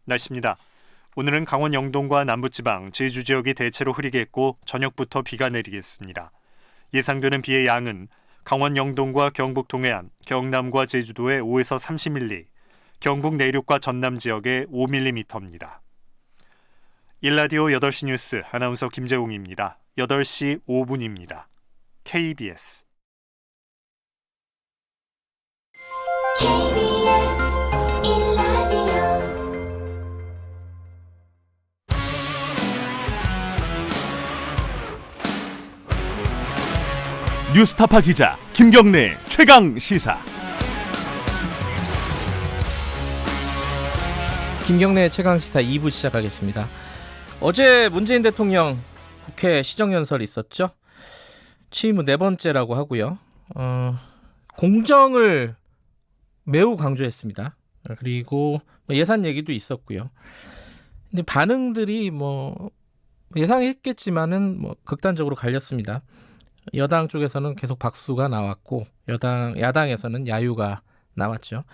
날씨입니다. 오늘은 강원 영동과 남부지방, 제주 지역이 대체로 흐리겠고 저녁부터 비가 내리겠습니다. 예상되는 비의 양은 강원 영동과 경북 동해안, 경남과 제주도에 5에서 30mm, 경북 내륙과 전남 지역에 5mm입니다. 일라디오 8시 뉴스 아나운서 김재웅입니다. 8시 5분입니다. KBS 뉴스타파 기자 김경래 최강 시사. 김경래 최강 시사 2부 시작하겠습니다. 어제 문재인 대통령 국회 시정연설 있었죠. 취임 후 4번째라고 하고요. 공정을 매우 강조했습니다. 그리고 예산 얘기도 있었고요. 근데 반응들이 예상했겠지만은 극단적으로 갈렸습니다. 여당 쪽에서는 계속 박수가 나왔고 야당에서는 야유가 나왔죠.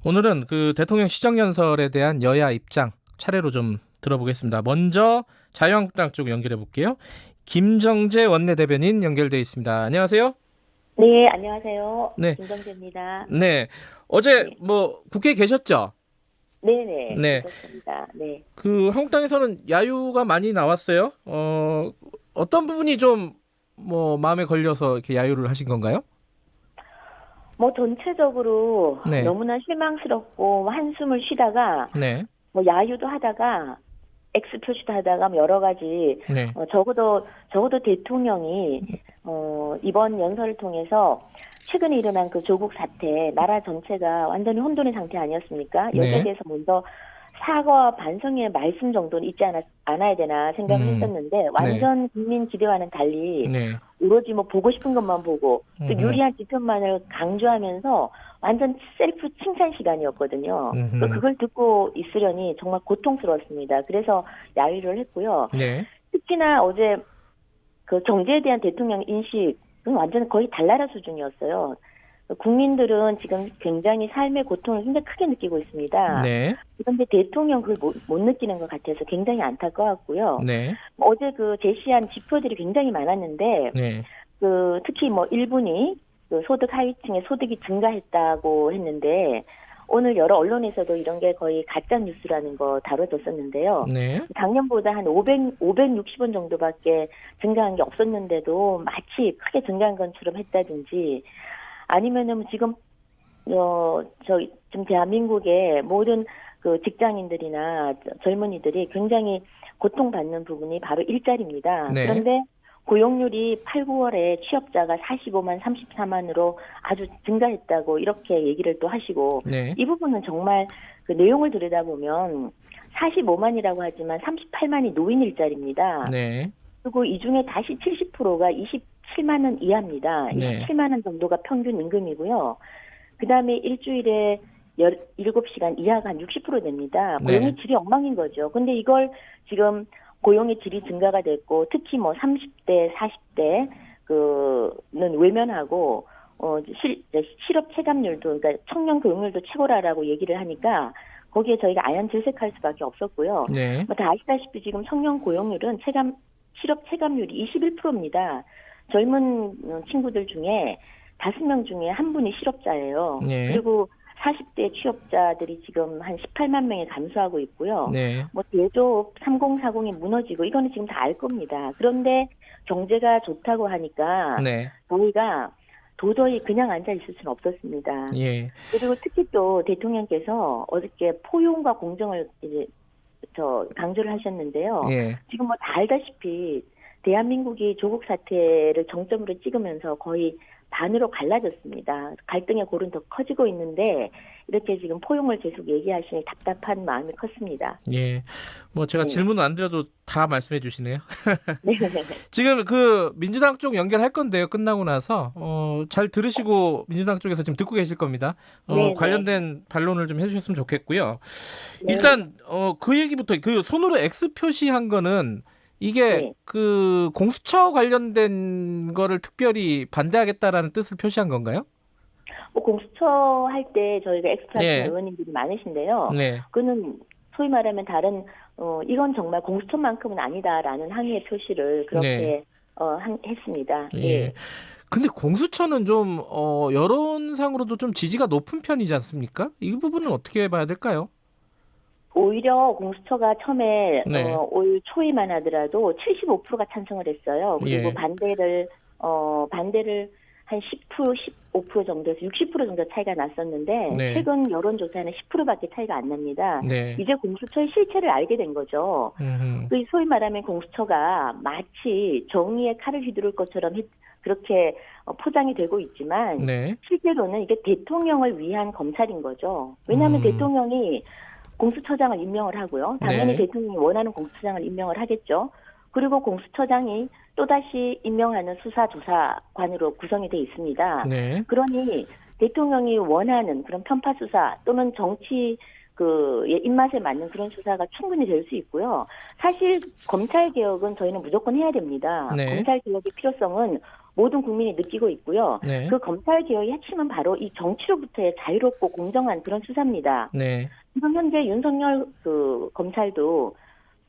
오늘은 그 대통령 시정연설에 대한 여야 입장 차례로 좀 들어보겠습니다. 먼저 자유한국당 쪽 연결해 볼게요. 김정재 원내대변인 연결돼 있습니다. 안녕하세요. 네, 안녕하세요. 네. 김정재입니다. 네. 어제 국회에 계셨죠? 네네. 네. 그렇습니다. 네. 그 한국당에서는 야유가 많이 나왔어요. 어떤 부분이 좀 마음에 걸려서 이렇게 야유를 하신 건가요? 전체적으로 네. 너무나 실망스럽고 한숨을 쉬다가 네. 야유도 하다가 X 표시도 하다가 여러 가지 네. 적어도 대통령이 이번 연설을 통해서 최근에 일어난 그 조국 사태, 나라 전체가 완전히 혼돈의 상태 아니었습니까? 여기에 네. 대해서 먼저 사과와 반성의 말씀 정도는 있지 않아야 되나 생각을 했었는데 완전 국민 기대와는 달리 네. 오로지 보고 싶은 것만 보고 또 유리한 지표만을 강조하면서 완전 셀프 칭찬 시간이었거든요. 그걸 듣고 있으려니 정말 고통스러웠습니다. 그래서 야유를 했고요. 네. 특히나 어제 그 경제에 대한 대통령 인식은 완전 거의 달나라 수준이었어요. 국민들은 지금 굉장히 삶의 고통을 굉장히 크게 느끼고 있습니다. 네. 그런데 대통령 그걸 못 느끼는 것 같아서 굉장히 안타까웠고요. 네. 어제 그 제시한 지표들이 굉장히 많았는데, 네. 특히 일본이 그 소득 하위층의 소득이 증가했다고 했는데, 오늘 여러 언론에서도 이런 게 거의 가짜 뉴스라는 거 다뤄졌었는데요. 네. 작년보다 한 560원 정도밖에 증가한 게 없었는데도 마치 크게 증가한 것처럼 했다든지, 아니면은 지금 지금 대한민국의 모든 그 직장인들이나 젊은이들이 굉장히 고통받는 부분이 바로 일자리입니다. 네. 그런데 고용률이 8, 9월에 취업자가 45만, 34만으로 아주 증가했다고 이렇게 얘기를 또 하시고 네. 이 부분은 정말 그 내용을 들여다보면 45만이라고 하지만 38만이 노인 일자리입니다. 네. 그리고 이 중에 다시 70%가 27만 원 이하입니다. 네. 27만 원 정도가 평균 임금이고요. 그다음에 일주일에 17시간 이하가 한 60% 됩니다. 고용의 네. 질이 엉망인 거죠. 근데 이걸 지금 고용의 질이 증가가 됐고 특히 30대, 40대 그는 외면하고 실업 체감률도 그러니까 청년 고용률도 최고라라고 얘기를 하니까 거기에 저희가 아연질색할 수밖에 없었고요. 네. 다 아시다시피 지금 청년 고용률은 실업 체감률이 21%입니다. 젊은 친구들 중에 5명 중에 한 분이 실업자예요. 네. 그리고 40대 취업자들이 지금 한 18만 명에 감소하고 있고요. 네. 대조업 3040이 무너지고 이거는 지금 다 알 겁니다. 그런데 경제가 좋다고 하니까 네. 저희가 도저히 그냥 앉아 있을 수는 없었습니다. 예. 그리고 특히 또 대통령께서 어저께 포용과 공정을 이제 강조를 하셨는데요. 예. 지금 다 알다시피 대한민국이 조국 사태를 정점으로 찍으면서 거의 반으로 갈라졌습니다. 갈등의 골은 더 커지고 있는데 이렇게 지금 포용을 계속 얘기하시니 답답한 마음이 컸습니다. 예. 제가 네. 질문을 안 드려도 다 말씀해 주시네요. 네. 지금 민주당 쪽 연결할 건데요. 끝나고 나서 잘 들으시고 민주당 쪽에서 지금 듣고 계실 겁니다. 네. 관련된 반론을 좀 해주셨으면 좋겠고요. 네. 일단 그 얘기부터 그 손으로 X 표시한 거는 이게 네. 그 공수처 관련된 거를 특별히 반대하겠다라는 뜻을 표시한 건가요? 공수처 할 때 저희가 엑스트라 네. 의원님들이 많으신데요. 네. 그는 소위 말하면 다른 이건 정말 공수처만큼은 아니다라는 항의의 표시를 그렇게 했습니다. 예. 근데 공수처는 좀 여론상으로도 좀 지지가 높은 편이지 않습니까? 이 부분은 어떻게 봐야 될까요? 오히려 공수처가 처음에 네. 올 초에만 하더라도 75%가 찬성을 했어요. 그리고 예. 반대를 한 10%, 15% 정도에서 60% 정도 차이가 났었는데 네. 최근 여론조사는 10%밖에 차이가 안 납니다. 네. 이제 공수처의 실체를 알게 된 거죠. 그 소위 말하면 공수처가 마치 정의의 칼을 휘두를 것처럼 그렇게 포장이 되고 있지만 네. 실제로는 이게 대통령을 위한 검찰인 거죠. 왜냐하면 대통령이 공수처장을 임명을 하고요. 당연히 네. 대통령이 원하는 공수처장을 임명을 하겠죠. 그리고 공수처장이 또다시 임명하는 수사조사관으로 구성이 돼 있습니다. 네. 그러니 대통령이 원하는 그런 편파 수사 또는 정치 입맛에 맞는 그런 수사가 충분히 될 수 있고요. 사실 검찰 개혁은 저희는 무조건 해야 됩니다. 네. 검찰 개혁의 필요성은 모든 국민이 느끼고 있고요. 네. 그 검찰 개혁의 핵심은 바로 이 정치로부터의 자유롭고 공정한 그런 수사입니다. 네. 지금 현재 윤석열 검찰도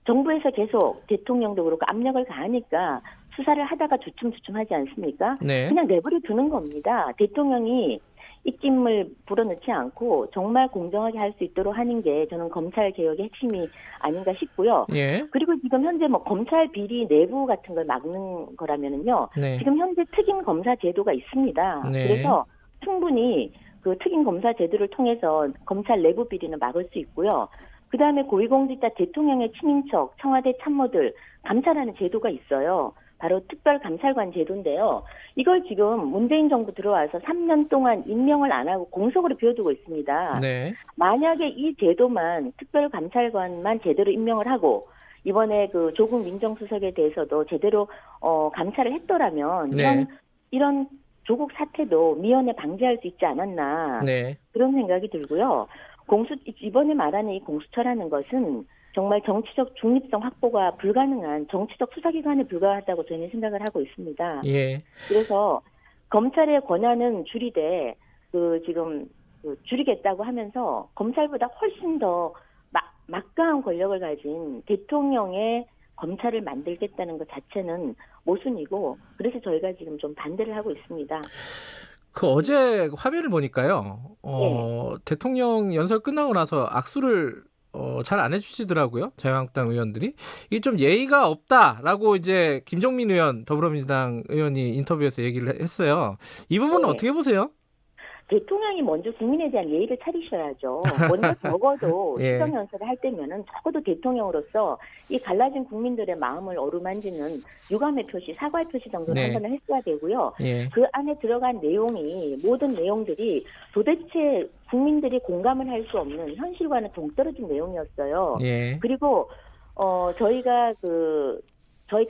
정부에서 계속 대통령도 그렇고 압력을 가하니까 수사를 하다가 주춤주춤하지 않습니까? 네. 그냥 내버려 두는 겁니다. 대통령이 입김을 불어넣지 않고 정말 공정하게 할 수 있도록 하는 게 저는 검찰 개혁의 핵심이 아닌가 싶고요. 예. 그리고 지금 현재 검찰 비리 내부 같은 걸 막는 거라면은요. 네. 지금 현재 특임 검사 제도가 있습니다. 네. 그래서 충분히 그 특임 검사 제도를 통해서 검찰 내부 비리는 막을 수 있고요. 그다음에 고위공직자 대통령의 친인척, 청와대 참모들 감찰하는 제도가 있어요. 바로 특별감찰관 제도인데요. 이걸 지금 문재인 정부 들어와서 3년 동안 임명을 안 하고 공석으로 비워두고 있습니다. 네. 만약에 이 제도만 특별감찰관만 제대로 임명을 하고 이번에 그 조국 민정수석에 대해서도 제대로 감찰을 했더라면 네. 이런 조국 사태도 미연에 방지할 수 있지 않았나 네. 그런 생각이 들고요. 이번에 말하는 이 공수처라는 것은 정말 정치적 중립성 확보가 불가능한 정치적 수사기관에 불과하다고 저희는 생각을 하고 있습니다. 예. 그래서 검찰의 권한은 줄이되 지금 줄이겠다고 하면서 검찰보다 훨씬 더 막강한 권력을 가진 대통령의 검찰을 만들겠다는 것 자체는 모순이고 그래서 저희가 지금 좀 반대를 하고 있습니다. 그 어제 화면을 보니까요. 대통령 연설 끝나고 나서 악수를 잘 안 해주시더라고요. 자유한국당 의원들이. 이게 좀 예의가 없다라고 이제 김종민 의원, 더불어민주당 의원이 인터뷰에서 얘기를 했어요. 이 부분은 네. 어떻게 보세요? 대통령이 먼저 국민에 대한 예의를 차리셔야죠. 먼저 적어도 예. 시정연설을 할 때면은 적어도 대통령으로서 이 갈라진 국민들의 마음을 어루만지는 유감의 표시, 사과의 표시 정도는 네. 한 번은 했어야 되고요. 예. 그 안에 들어간 내용이 모든 내용들이 도대체 국민들이 공감을 할 수 없는 현실과는 동떨어진 내용이었어요. 예. 그리고 저희가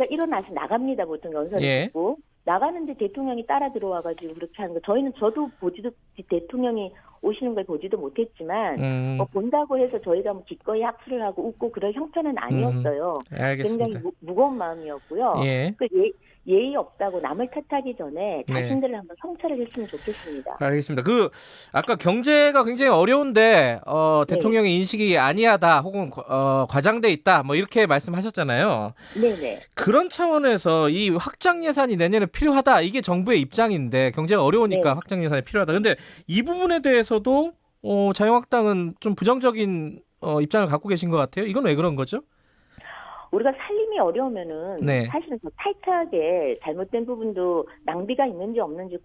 일어나서 나갑니다. 보통 연설을 예. 듣고 나가는데 대통령이 따라 들어와가지고 그렇게 하는 거 저도 보지도 대통령이 오시는 걸 보지도 못했지만 본다고 해서 저희가 기꺼이 악수를 하고 웃고 그럴 형편은 아니었어요. 알겠습니다. 굉장히 무거운 마음이었고요. 예. 예의 없다고 남을 탓하기 전에 네. 자신들을 한번 성찰을 했으면 좋겠습니다. 알겠습니다. 아까 경제가 굉장히 어려운데 대통령의 인식이 아니하다 혹은 과장돼 있다 뭐 이렇게 말씀하셨잖아요. 네네. 그런 차원에서 이 확장 예산이 내년에 필요하다. 이게 정부의 입장인데 경제가 어려우니까 네. 확장 예산이 필요하다. 근데 이 부분에 대해서도 자유한국당은 좀 부정적인 입장을 갖고 계신 것 같아요. 이건 왜 그런 거죠? 우리가 살림이 어려우면은 네. 사실은 더 타이트하게 잘못된 부분도 낭비가 있는지 없는지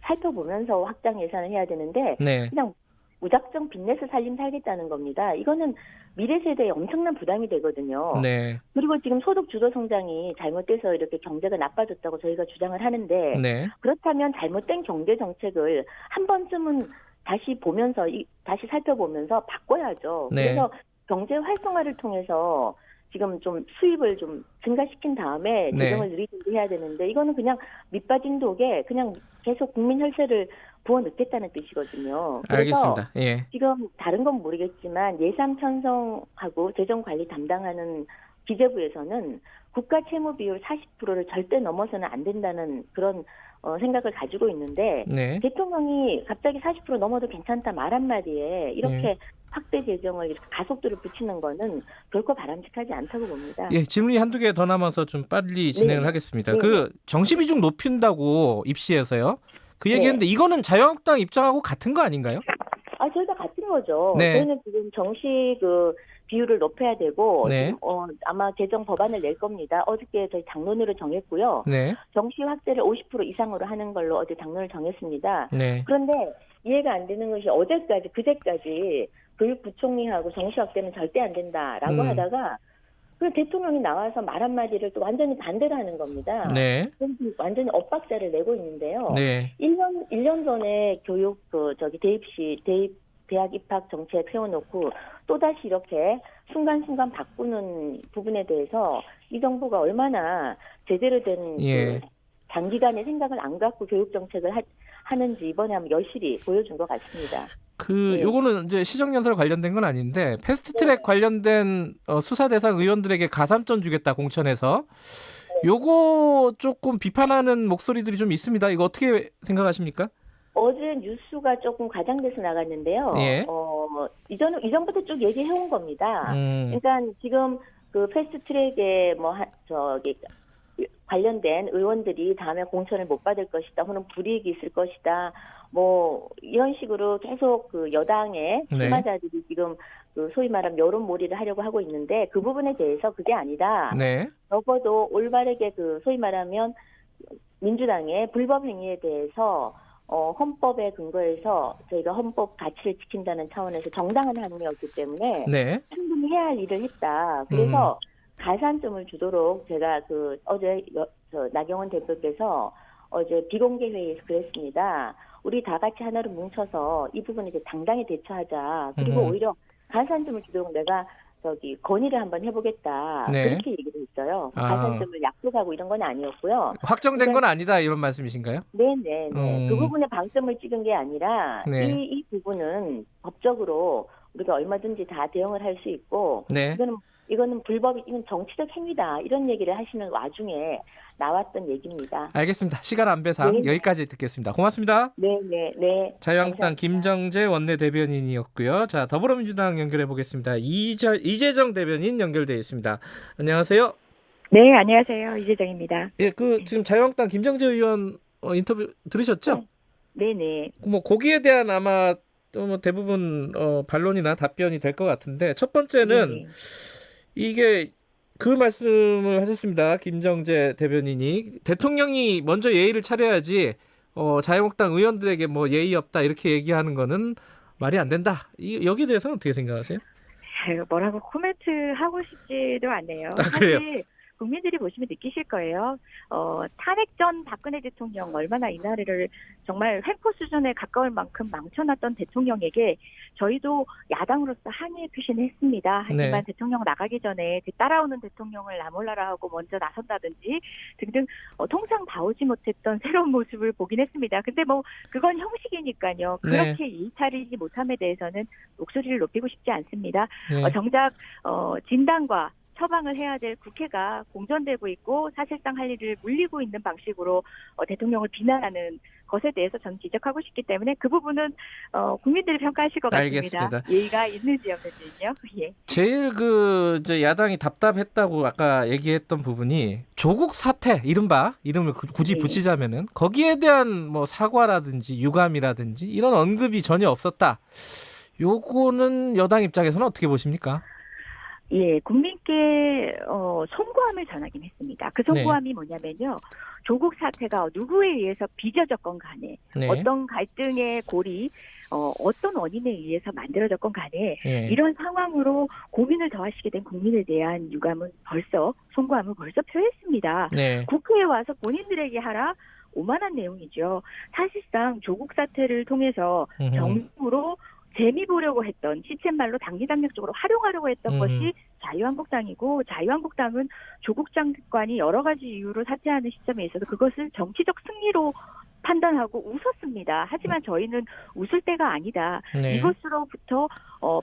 살펴보면서 확장 예산을 해야 되는데 네. 그냥 무작정 빚내서 살림 살겠다는 겁니다. 이거는 미래 세대에 엄청난 부담이 되거든요. 네. 그리고 지금 소득 주도 성장이 잘못돼서 이렇게 경제가 나빠졌다고 저희가 주장을 하는데 네. 그렇다면 잘못된 경제 정책을 한 번쯤은 다시 살펴보면서 바꿔야죠. 네. 그래서 경제 활성화를 통해서 지금 좀 수입을 좀 증가시킨 다음에 네. 재정을 누리든지 해야 되는데 이거는 그냥 밑빠진 독에 그냥 계속 국민 혈세를 부어넣겠다는 뜻이거든요. 그래서 알겠습니다. 예. 지금 다른 건 모르겠지만 예산 편성하고 재정 관리 담당하는 기재부에서는 국가 채무 비율 40%를 절대 넘어서는 안 된다는 그런 생각을 가지고 있는데 네. 대통령이 갑자기 40% 넘어도 괜찮다 말 한마디에 이렇게 네. 확대 재정을 이렇게 가속도를 붙이는 거는 결코 바람직하지 않다고 봅니다. 예, 질문이 한두 개 더 남아서 좀 빨리 진행을 네. 하겠습니다. 네. 그 정시 비중 높인다고 입시에서요. 그 네. 얘기했는데 이거는 자유한국당 입장하고 같은 거 아닌가요? 저희가 같은 거죠. 네. 저희는 지금 정시 비율을 높여야 되고 네. 지금, 아마 개정 법안을 낼 겁니다. 어저께 저희 당론으로 정했고요. 네. 정시 확대를 50% 이상으로 하는 걸로 어제 당론을 정했습니다. 네. 그런데 이해가 안 되는 것이 그제까지 교육부총리하고 정시 확대는 절대 안 된다라고 하다가 그 대통령이 나와서 말 한마디를 또 완전히 반대로 하는 겁니다. 네. 그래서 완전히 엇박자를 내고 있는데요. 네. 1년 전에 대학 입학 정책 세워놓고 또다시 이렇게 순간순간 바꾸는 부분에 대해서 이 정부가 얼마나 제대로 된 예. 장기간의 생각을 안 갖고 교육 정책을 하는지 이번에 한번 여실히 보여준 것 같습니다. 네. 요거는 이제 시정연설 관련된 건 아닌데 패스트트랙 관련된 수사 대상 의원들에게 가산점 주겠다 공천에서 요거 조금 비판하는 목소리들이 좀 있습니다. 이거 어떻게 생각하십니까? 어제 뉴스가 조금 과장돼서 나갔는데요. 예. 이전부터 쭉 얘기해온 겁니다. 그러니까 지금 그 패스트트랙에 관련된 의원들이 다음에 공천을 못 받을 것이다, 혹은 불이익이 있을 것이다, 이런 식으로 계속 그 여당의 출마자들이 지금 소위 말하면 여론몰이를 하려고 하고 있는데 그 부분에 대해서 그게 아니다. 네. 적어도 올바르게 소위 말하면 민주당의 불법 행위에 대해서 헌법에 근거해서 저희가 헌법 가치를 지킨다는 차원에서 정당한 항의였기 때문에 네. 충분히 해야 할 일을 했다. 그래서 가산점을 주도록 제가 어제 나경원 대표께서 어제 비공개 회의에서 그랬습니다. 우리 다 같이 하나로 뭉쳐서 이 부분에 이제 당당히 대처하자. 그리고 오히려 가산점을 주도록 내가 건의를 한번 해보겠다. 네. 그렇게 얘기를 했어요. 가산점을 약속하고 이런 건 아니었고요. 확정된 건 아니다 이런 말씀이신가요? 네네네. 그 부분에 방점을 찍은 게 아니라 네. 이 부분은 법적으로 우리가 얼마든지 다 대응을 할 수 있고 네. 이거는 이건 정치적 행위다 이런 얘기를 하시는 와중에 나왔던 얘기입니다. 알겠습니다. 시간 안배상 네. 여기까지 듣겠습니다. 고맙습니다. 네. 자유한국당 감사합니다. 김정재 원내대변인이었고요. 자, 더불어민주당 연결해 보겠습니다. 이재정 대변인 연결되어 있습니다. 안녕하세요. 네, 안녕하세요. 이재정입니다. 예, 지금 자유한국당 김정재 의원 인터뷰 들으셨죠? 네네. 거기에 대한 아마 대부분 반론이나 답변이 될 것 같은데 첫 번째는 네. 이게 그 말씀을 하셨습니다. 김정재 대변인이 대통령이 먼저 예의를 차려야지 자유한국당 의원들에게 예의 없다 이렇게 얘기하는 거는 말이 안 된다. 여기에 대해서는 어떻게 생각하세요? 뭐라고 코멘트 하고 싶지도 않네요. 그래요? 사실 국민들이 보시면 느끼실 거예요. 탄핵 전 박근혜 대통령 얼마나 이 나라를 정말 횡포 수준에 가까울 만큼 망쳐놨던 대통령에게 저희도 야당으로서 항의 표시는 했습니다. 하지만 네. 대통령 나가기 전에 따라오는 대통령을 나몰라라 하고 먼저 나선다든지 등등 통상 봐오지 못했던 새로운 모습을 보긴 했습니다. 근데 그건 형식이니까요. 네. 그렇게 일차리지 못함에 대해서는 목소리를 높이고 싶지 않습니다. 네. 정작 진단과 처방을 해야 될 국회가 공전되고 있고 사실상 할 일을 물리고 있는 방식으로 대통령을 비난하는 것에 대해서 저는 지적하고 싶기 때문에 그 부분은 국민들이 평가하실 것 같습니다. 알겠습니다. 예의가 있는지 없는지요. 예. 제일 이제 야당이 답답했다고 아까 얘기했던 부분이 조국 사태 이름을 굳이 네. 붙이자면은 거기에 대한 사과라든지 유감이라든지 이런 언급이 전혀 없었다. 요거는 여당 입장에서는 어떻게 보십니까? 예, 국민께 송구함을 전하긴 했습니다. 그 송구함이 뭐냐면요. 조국 사태가 누구에 의해서 빚어졌건 간에 네. 어떤 갈등의 골이 어떤 원인에 의해서 만들어졌건 간에 예. 이런 상황으로 고민을 더하시게 된 국민에 대한 송구함을 벌써 표했습니다. 네. 국회에 와서 본인들에게 하라 오만한 내용이죠. 사실상 조국 사태를 통해서 정부로 재미 보려고 했던 시쳇말로 당리당략적으로 활용하려고 했던 것이 자유한국당이고 자유한국당은 조국 장관이 여러 가지 이유로 사퇴하는 시점에 있어서 그것을 정치적 승리로 판단하고 웃었습니다. 하지만 저희는 웃을 때가 아니다. 네. 이것으로부터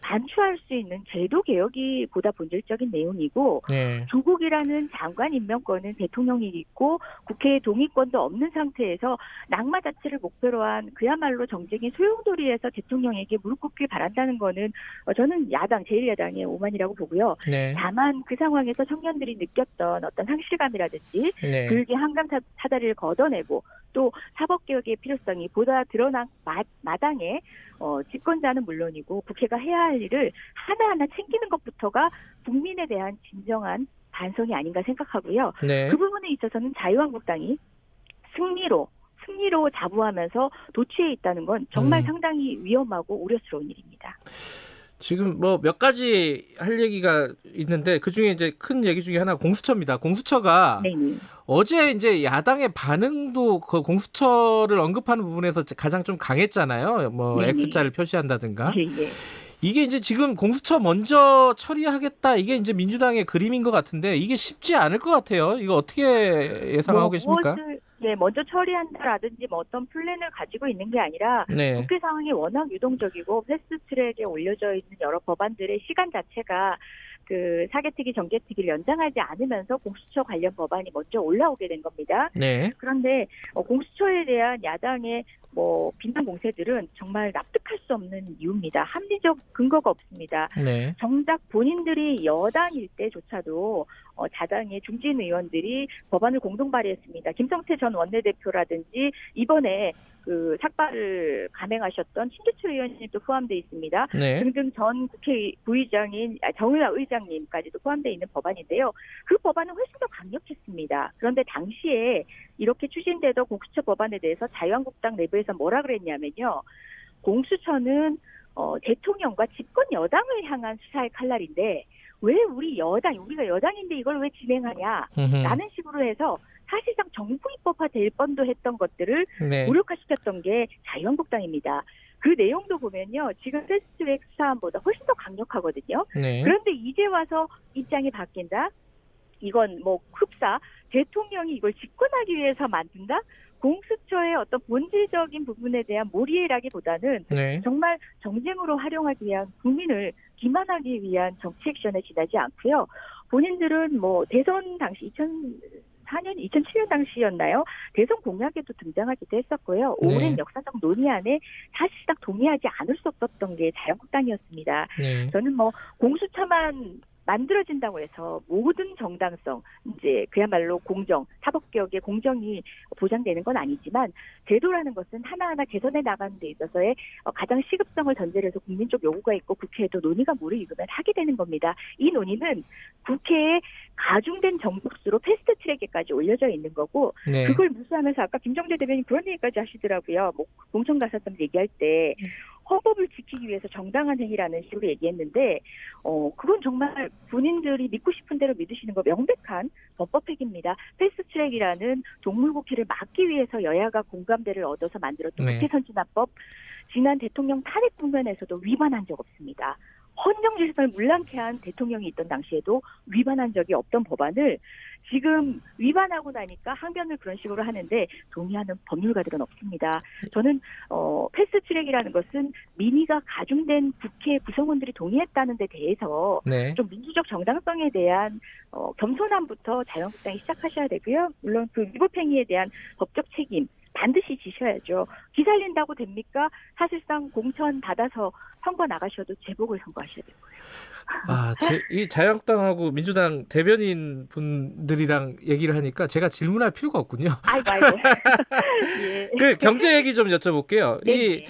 반추할 수 있는 제도 개혁이 보다 본질적인 내용이고 네. 조국이라는 장관 임명권은 대통령이 있고 국회의 동의권도 없는 상태에서 낙마 자체를 목표로 한 그야말로 정쟁의 소용돌이에서 대통령에게 무릎 꿇길 바란다는 거는 저는 야당, 제1야당의 오만이라고 보고요. 네. 다만 그 상황에서 청년들이 느꼈던 어떤 상실감이라든지 네. 불기 한강 사다리를 걷어내고 또 사법개혁의 필요성이 보다 드러난 마당에 집권자는 물론이고 국회가 해야 할 일을 하나하나 챙기는 것부터가 국민에 대한 진정한 반성이 아닌가 생각하고요. 네. 그 부분에 있어서는 자유한국당이 승리로 자부하면서 도취해 있다는 건 정말 상당히 위험하고 우려스러운 일입니다. 지금 뭐 몇 가지 할 얘기가 있는데 그 중에 이제 큰 얘기 중에 하나 공수처입니다. 공수처가 네. 어제 이제 야당의 반응도 그 공수처를 언급하는 부분에서 가장 좀 강했잖아요. 뭐 네네. X자를 표시한다든가. 예, 예. 이게 이제 지금 공수처 먼저 처리하겠다. 이게 이제 민주당의 그림인 것 같은데 이게 쉽지 않을 것 같아요. 이거 어떻게 예상하고 계십니까? 무엇을 먼저 처리한다라든지 뭐 어떤 플랜을 가지고 있는 게 아니라 네. 국회 상황이 워낙 유동적이고 패스트트랙에 올려져 있는 여러 법안들의 시간 자체가 그 사개특위 정개특위를 연장하지 않으면서 공수처 관련 법안이 먼저 올라오게 된 겁니다. 네. 그런데 공수처에 대한 야당의 비난 공세들은 정말 납득할 수 없는 이유입니다. 합리적 근거가 없습니다. 네. 정작 본인들이 여당일 때조차도 자당의 중진 의원들이 법안을 공동 발의했습니다. 김성태 전 원내대표라든지 이번에 그 삭발을 감행하셨던 신재철 의원님도 포함되어 있습니다. 네. 등등 전 국회 부의장인 정의화 의장님까지도 포함되어 있는 법안인데요. 그 법안은 훨씬 더 강력했습니다. 그런데 당시에 이렇게 추진되던 공수처 법안에 대해서 자유한국당 내부에서 뭐라 그랬냐면요. 공수처는 대통령과 집권 여당을 향한 수사의 칼날인데 왜 우리가 여당인데 이걸 왜 진행하냐 라는 식으로 해서 사실상 정부 입법화 될 뻔도 했던 것들을 네. 무력화시켰던 게 자유한국당입니다. 그 내용도 보면요. 지금 패스트트랙 수사안보다 훨씬 더 강력하거든요. 네. 그런데 이제 와서 입장이 바뀐다? 이건 흡사 대통령이 이걸 집권하기 위해서 만든다? 공수처의 어떤 본질적인 부분에 대한 몰이해라기보다는 네. 정말 정쟁으로 활용하기 위한 국민을 기만하기 위한 정치 액션에 지나지 않고요. 본인들은 대선 당시 2007년 당시였나요? 대선 공약에도 등장하기도 했었고요. 네. 오랜 역사적 논의 안에 사실상 동의하지 않을 수 없었던 게 자유한국당이었습니다. 네. 저는 공수처만 만들어진다고 해서 모든 정당성, 이제 그야말로 공정, 사법개혁의 공정이 보장되는 건 아니지만 제도라는 것은 하나하나 개선해 나가는 데 있어서의 가장 시급성을 전제로 해서 국민적 요구가 있고 국회에도 논의가 무르익으면 하게 되는 겁니다. 이 논의는 국회에 가중된 정국수로 패스트트랙에까지 올려져 있는 거고 네. 그걸 무시하면서 아까 김정재 대변인 그런 얘기까지 하시더라고요. 공천가산점 얘기할 때 헌법을 지키기 위해서 정당한 행위라는 식으로 얘기했는데 그건 정말 본인들이 믿고 싶은 대로 믿으시는 거 명백한 범법행위입니다. 패스트트랙이라는 동물국회를 막기 위해서 여야가 공감대를 얻어서 만들었던 네. 국회선진화법 지난 대통령 탄핵 국면에서도 위반한 적 없습니다. 헌정질서를 물랑케 한 대통령이 있던 당시에도 위반한 적이 없던 법안을 지금 위반하고 나니까 항변을 그런 식으로 하는데 동의하는 법률가들은 없습니다. 저는 패스트트랙이라는 것은 민의가 가중된 국회 구성원들이 동의했다는 데 대해서 네. 좀 민주적 정당성에 대한 겸손함부터 자유한국당이 시작하셔야 되고요. 물론 그 위법행위에 대한 법적 책임 반드시 지셔야죠. 기살린다고 됩니까? 사실상 공천 받아서 선거 나가셔도 재보궐 선거하셔야 되고요. 이 자유한국당하고 민주당 대변인 분들이랑 얘기를 하니까 제가 질문할 필요가 없군요. 아이고. 예. 그 경제 얘기 좀 여쭤볼게요. 네.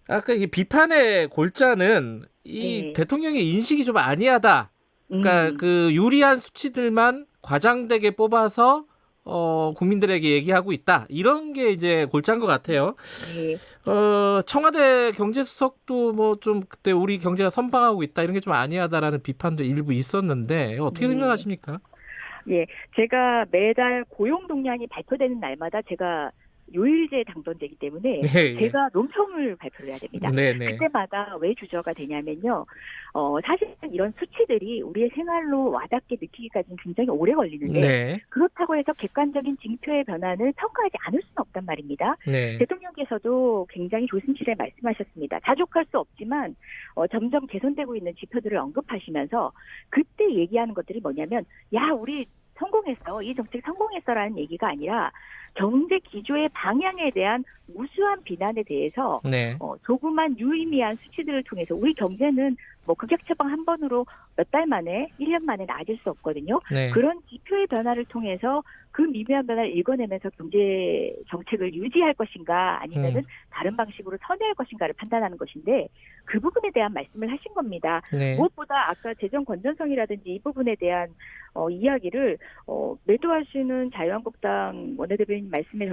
아까 이 비판의 골자는 이 네. 대통령의 인식이 좀 아니하다. 그러니까 그 유리한 수치들만 과장되게 뽑아서 국민들에게 얘기하고 있다. 이런 게 이제 골자인 것 같아요. 네. 청와대 경제수석도 좀 그때 우리 경제가 선방하고 있다. 이런 게 좀 아니하다라는 비판도 일부 있었는데 어떻게 생각하십니까? 예, 제가 매달 고용 동향이 발표되는 날마다 제가 요일제에 당선되기 때문에 예, 예. 제가 논평을 발표를 해야 됩니다. 네네. 그때마다 왜 주저가 되냐면요. 사실 이런 수치들이 우리의 생활로 와닿게 느끼기까지는 굉장히 오래 걸리는데 네. 그렇다고 해서 객관적인 징표의 변화를 평가하지 않을 수는 없단 말입니다. 네. 대통령께서도 굉장히 조심스레 말씀하셨습니다. 자족할 수 없지만 점점 개선되고 있는 지표들을 언급하시면서 그때 얘기하는 것들이 뭐냐면 야 우리 성공했어. 이 정책 성공했어라는 얘기가 아니라 경제 기조의 방향에 대한 무수한 비난에 대해서 네. 조그만 유의미한 수치들을 통해서 우리 경제는 뭐 극약 처방 한 번으로 몇 달 만에 1년 만에 나아질 수 없거든요. 네. 그런 지표의 변화를 통해서 그 미묘한 변화를 읽어내면서 경제 정책을 유지할 것인가 아니면은 다른 방식으로 선회할 것인가를 판단하는 것인데 그 부분에 대한 말씀을 하신 겁니다. 네. 무엇보다 아까 재정 건전성이라든지 이 부분에 대한 이야기를 매도하시는 자유한국당 원내대변인 말씀에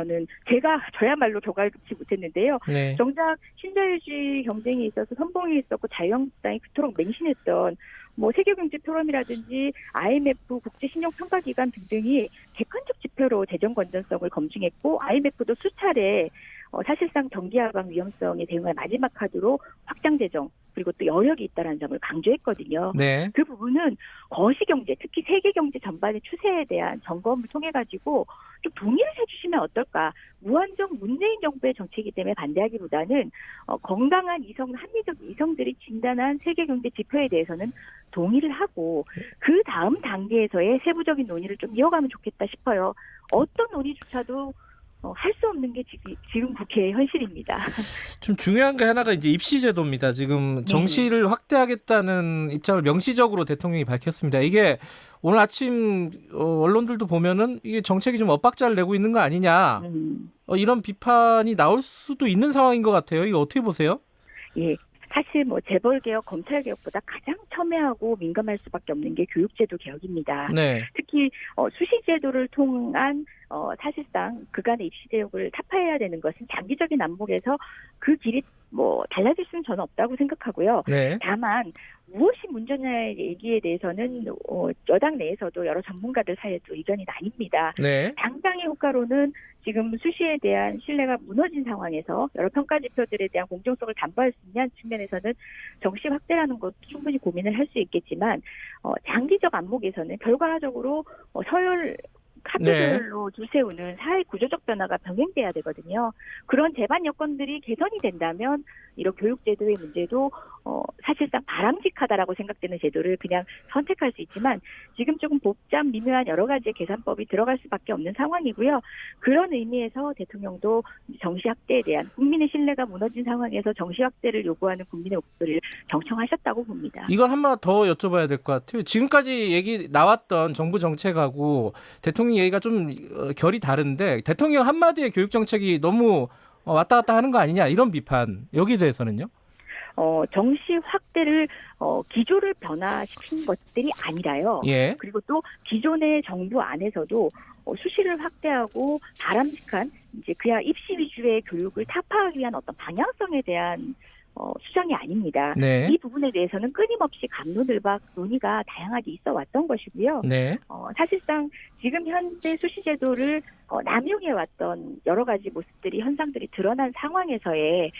저야말로 격알지 못했는데요. 네. 정작 신자유주의 경쟁이 있어서 선봉이 있었고 자유한국당이 그토록 맹신했던 뭐 세계경제포럼이라든지 IMF 국제신용평가기관 등등이 객관적 지표로 재정 건전성을 검증했고 IMF도 수차례 사실상 경기 하방 위험성에 대응할 마지막 카드로 확장 재정 그리고 또 여력이 있다는 점을 강조했거든요. 네. 그 부분은 거시경제, 특히 세계경제 전반의 추세에 대한 점검을 통해 가지고 좀 동의를 해주시면 어떨까. 무한정 문재인 정부의 정책이기 때문에 반대하기보다는 건강한 이성, 합리적 이성들이 진단한 세계경제 지표에 대해서는 동의를 하고 그 다음 단계에서의 세부적인 논의를 좀 이어가면 좋겠다 싶어요. 어떤 논의조차도 할 수 없는 게 지금 국회의 현실입니다. 좀 중요한 게 하나가 이제 입시제도입니다. 지금 정시를 확대하겠다는 입장을 명시적으로 대통령이 밝혔습니다. 이게 오늘 아침 언론들도 보면은 이게 정책이 좀 엇박자를 내고 있는 거 아니냐 이런 비판이 나올 수도 있는 상황인 것 같아요. 이거 어떻게 보세요? 예. 사실 뭐 재벌개혁, 검찰개혁보다 가장 첨예하고 민감할 수밖에 없는 게 교육제도 개혁입니다. 네. 특히 수시제도를 통한 사실상 그간의 입시제도를 타파해야 되는 것은 장기적인 안목에서 그 길이 뭐 달라질 수는 저는 없다고 생각하고요. 네. 다만 무엇이 문제냐의 얘기에 대해서는 여당 내에서도 여러 전문가들 사이에도 의견이 나뉩니다. 네. 당장의 효과로는 지금 수시에 대한 신뢰가 무너진 상황에서 여러 평가 지표들에 대한 공정성을 담보할 수 있냐는 측면에서는 정시 확대라는 것도 충분히 고민을 할 수 있겠지만 장기적 안목에서는 결과적으로 서열 카드별로 둘세우는 사회 구조적 변화가 병행돼야 되거든요. 그런 제반 여건들이 개선이 된다면 이런 교육제도의 문제도 사실상 바람직하다라고 생각되는 제도를 그냥 선택할 수 있지만 지금 조금 복잡 미묘한 여러 가지의 계산법이 들어갈 수밖에 없는 상황이고요. 그런 의미에서 대통령도 정시 확대에 대한 국민의 신뢰가 무너진 상황에서 정시 확대를 요구하는 국민의 목소리를 경청하셨다고 봅니다. 이걸 한 번 더 여쭤봐야 될 것 같아요. 지금까지 얘기 나왔던 정부 정책하고 대통령 얘기가 좀 결이 다른데 대통령 한마디에 교육 정책이 너무 왔다 갔다 하는 거 아니냐 이런 비판 여기에 대해서는요? 정시 확대를 기조를 변화시킨 것들이 아니라요. 예. 그리고 또 기존의 정부 안에서도 수시를 확대하고 바람직한 이제 그야 입시 위주의 교육을 타파하기 위한 어떤 방향성에 대한 수정이 아닙니다. 네. 이 부분에 대해서는 끊임없이 갑론을박 논의가 다양하게 있어 왔던 것이고요. 네. 사실상 지금 현재 수시제도를 남용해왔던 여러 가지 모습들이 현상들이 드러난 상황에서의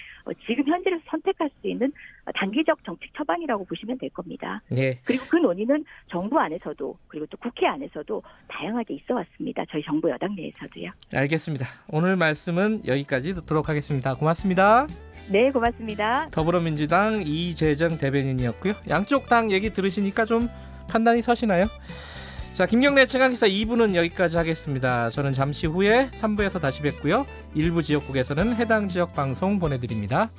지금 현재를 선택할 수 있는 단기적 정책 처방이라고 보시면 될 겁니다. 예. 그리고 그 논의는 정부 안에서도 그리고 또 국회 안에서도 다양하게 있어 왔습니다. 저희 정부 여당 내에서도요. 알겠습니다. 오늘 말씀은 여기까지 듣도록 하겠습니다. 고맙습니다. 네, 고맙습니다. 더불어민주당 이재정 대변인이었고요. 양쪽 당 얘기 들으시니까 좀 판단이 서시나요? 자, 김경래 최강시사 2부는 여기까지 하겠습니다. 저는 잠시 후에 3부에서 다시 뵙고요. 일부 지역국에서는 해당 지역 방송 보내드립니다.